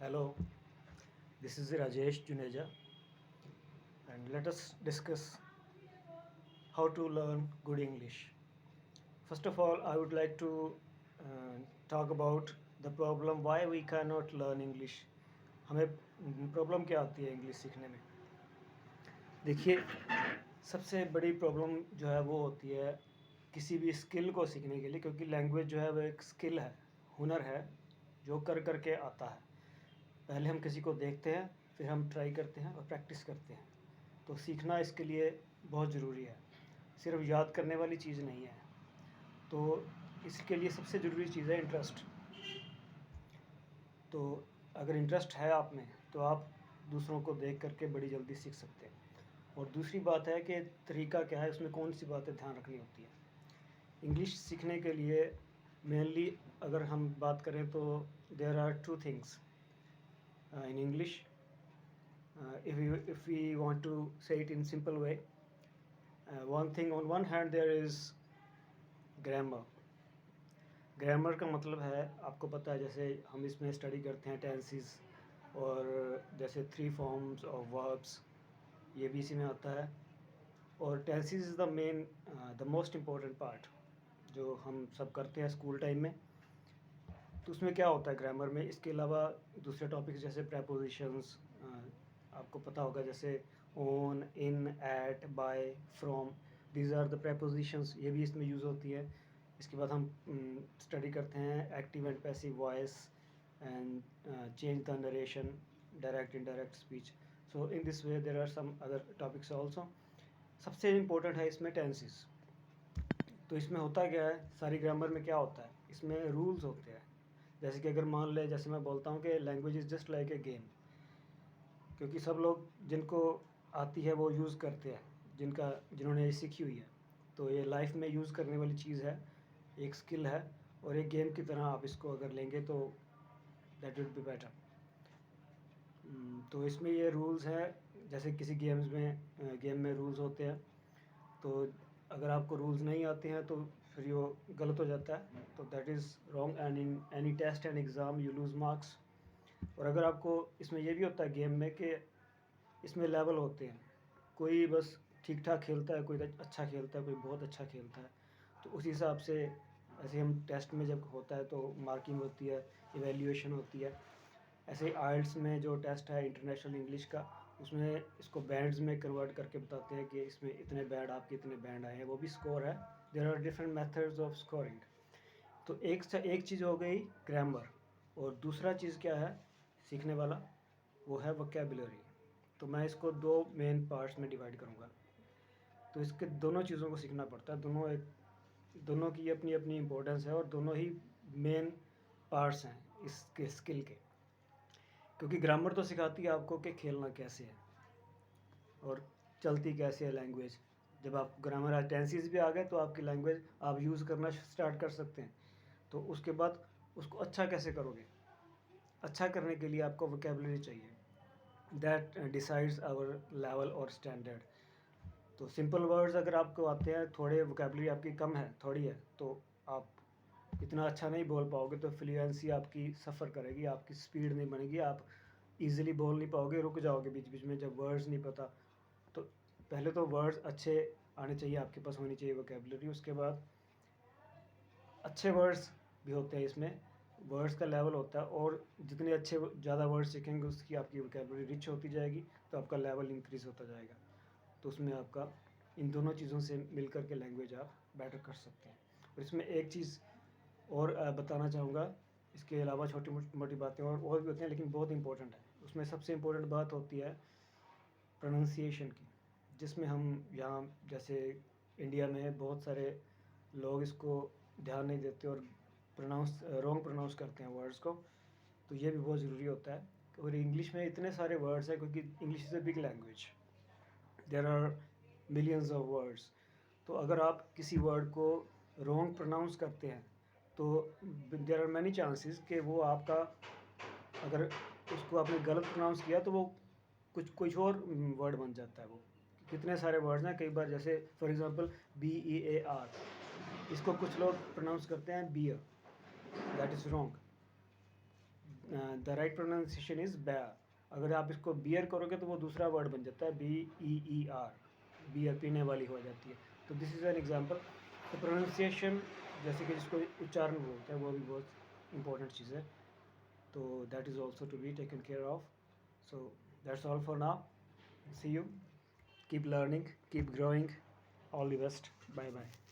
Hello, this is Rajesh Juneja, and let us discuss how to learn good English. First of all, I would like to talk about the problem why we cannot learn English. हमें problem क्या आती है English सीखने में? देखिए, सबसे बड़ी problem जो है वो होती है किसी भी स्किल को सीखने के लिए, क्योंकि लैंग्वेज जो है वो एक स्किल है, हुनर है, जो कर कर के आता है। पहले हम किसी को देखते हैं, फिर हम ट्राई करते हैं और प्रैक्टिस करते हैं। तो सीखना इसके लिए बहुत ज़रूरी है, सिर्फ याद करने वाली चीज़ नहीं है। तो इसके लिए सबसे ज़रूरी चीज़ है इंटरेस्ट। तो अगर इंटरेस्ट है आप में, तो आप दूसरों को देख करके बड़ी जल्दी सीख सकते हैं। और दूसरी बात है कि तरीका क्या है, उसमें कौन सी बातें ध्यान रखनी होती है। इंग्लिश सीखने के लिए मेनली अगर हम बात करें तो there are two things in English. If we want to say it in simple way, one thing on one hand there is grammar. Grammar का मतलब है, आपको पता है, जैसे हम इसमें स्टडी करते हैं टेंसेस और जैसे थ्री फॉर्म्स और वर्ब्स, ये भी इसी में आता है। और tenses is the main the most important part जो हम सब करते हैं स्कूल टाइम में। तो उसमें क्या होता है ग्रामर में, इसके अलावा दूसरे टॉपिक्स जैसे प्रेपोजिशंस, आपको पता होगा, जैसे on, in, at, by, from, these are the prepositions, ये भी इसमें यूज़ होती है। इसके बाद हम स्टडी करते हैं active and passive voice and change the narration, direct indirect speech. So in this way there are some other topics also. सबसे इम्पोर्टेंट है इसमें टेंसेस। तो इसमें होता क्या है, सारी ग्रामर में क्या होता है, इसमें रूल्स होते हैं। जैसे कि अगर मान ले, जैसे मैं बोलता हूँ कि language is just like a game, क्योंकि सब लोग जिनको आती है वो यूज़ करते हैं, जिन्होंने ये सीखी हुई है। तो ये लाइफ में यूज़ करने वाली चीज़ है, एक स्किल है, और एक गेम की तरह आप इसको अगर लेंगे तो दैट विल बी बेटर। तो इसमें ये रूल्स हैं, जैसे किसी गेम में रूल्स होते हैं। तो अगर आपको रूल्स नहीं आते हैं तो फिर वो गलत हो जाता है, तो that is wrong, and in any test and exam you lose marks. और अगर आपको इसमें ये भी होता है गेम में कि इसमें लेवल होते हैं, कोई बस ठीक ठाक खेलता है, कोई अच्छा खेलता है, कोई बहुत अच्छा खेलता है। तो उस हिसाब से ऐसे हम टेस्ट में जब होता है तो मार्किंग होती है, इवैल्यूएशन होती है। ऐसे ही आइल्स में जो टेस्ट है इंटरनेशनल इंग्लिश का, उसमें इसको बैंड्स में कन्वर्ट करके बताते हैं कि इसमें इतने बैंड, आपके इतने बैंड आए हैं, वो भी स्कोर है। There are different methods of scoring. तो एक चीज़ हो गई ग्रामर, और दूसरा चीज़ क्या है सीखने वाला, वो है वोकेबुलरी। तो मैं इसको दो मेन पार्ट्स में डिवाइड करूँगा। तो इसके दोनों चीज़ों को सीखना पड़ता है, दोनों की अपनी अपनी इम्पोर्टेंस है, और दोनों ही मेन पार्ट्स हैं इसके स्किल के। क्योंकि ग्रामर तो सिखाती है आपको कि खेलना कैसे है और चलती कैसे है लैंग्वेज। जब आप ग्रामर टेंसेस भी आ गए तो आपकी लैंग्वेज आप यूज़ करना स्टार्ट कर सकते हैं। तो उसके बाद उसको अच्छा कैसे करोगे, अच्छा करने के लिए आपको वोकेबुलरी चाहिए, दैट डिसाइड्स आवर लेवल और स्टैंडर्ड। तो सिंपल वर्ड्स अगर आपको आते हैं, थोड़े वोकेबुलरी आपकी कम है, थोड़ी है, तो आप इतना अच्छा नहीं बोल पाओगे, तो फ्लुएंसी आपकी सफ़र करेगी, आपकी स्पीड नहीं बनेगी, आप इजीली बोल नहीं पाओगे, रुक जाओगे बीच बीच में जब वर्ड्स नहीं पता। तो पहले तो वर्ड्स अच्छे आने चाहिए, आपके पास होनी चाहिए वोकेबुलरी। उसके बाद अच्छे वर्ड्स भी होते हैं इसमें, वर्ड्स का लेवल होता है, और जितने अच्छे ज़्यादा वर्ड्स सीखेंगे उसकी आपकी वोकेबुलरी रिच होती जाएगी, तो आपका लेवल इंक्रीज़ होता जाएगा। तो उसमें आपका इन दोनों चीज़ों से मिल कर के लैंग्वेज आप बेटर कर सकते हैं। और इसमें एक चीज़ और बताना चाहूँगा, इसके अलावा छोटी मोटी बातें और भी होती हैं, लेकिन बहुत इंपॉर्टेंट है। उसमें सबसे इम्पोर्टेंट बात होती है प्रोनाउंसिएशन की, जिसमें हम यहाँ जैसे इंडिया में बहुत सारे लोग इसको ध्यान नहीं देते और रॉन्ग प्रोनाउंस करते हैं वर्ड्स को। तो ये भी बहुत ज़रूरी होता है। और इंग्लिश में इतने सारे वर्ड्स हैं, क्योंकि English is a big language, there are millions of words. तो अगर आप किसी वर्ड को रॉन्ग प्रोनाउंस करते हैं तो देयर आर मैनी चांसेस कि वो आपका, अगर उसको आपने गलत प्रोनाउंस किया तो वो कुछ और वर्ड बन जाता है। वो कितने सारे वर्ड्स हैं, कई बार जैसे फॉर एग्जांपल BEAR, इसको कुछ लोग प्रोनाउंस करते हैं beer, that is wrong. The right pronunciation is bear. अगर आप इसको बियर करोगे तो वो दूसरा वर्ड बन जाता है BEER, बियर पीने वाली हो जाती है. तो दिस इज़ एन एग्जांपल. तो प्रोनाउंसिएशन जैसे कि जिसको उच्चारण बोलते हैं वो भी बहुत इंपॉर्टेंट चीज़ है. तो that is also to be taken care of. So that's all for now. See you. Keep learning, keep growing. All the best. Bye bye.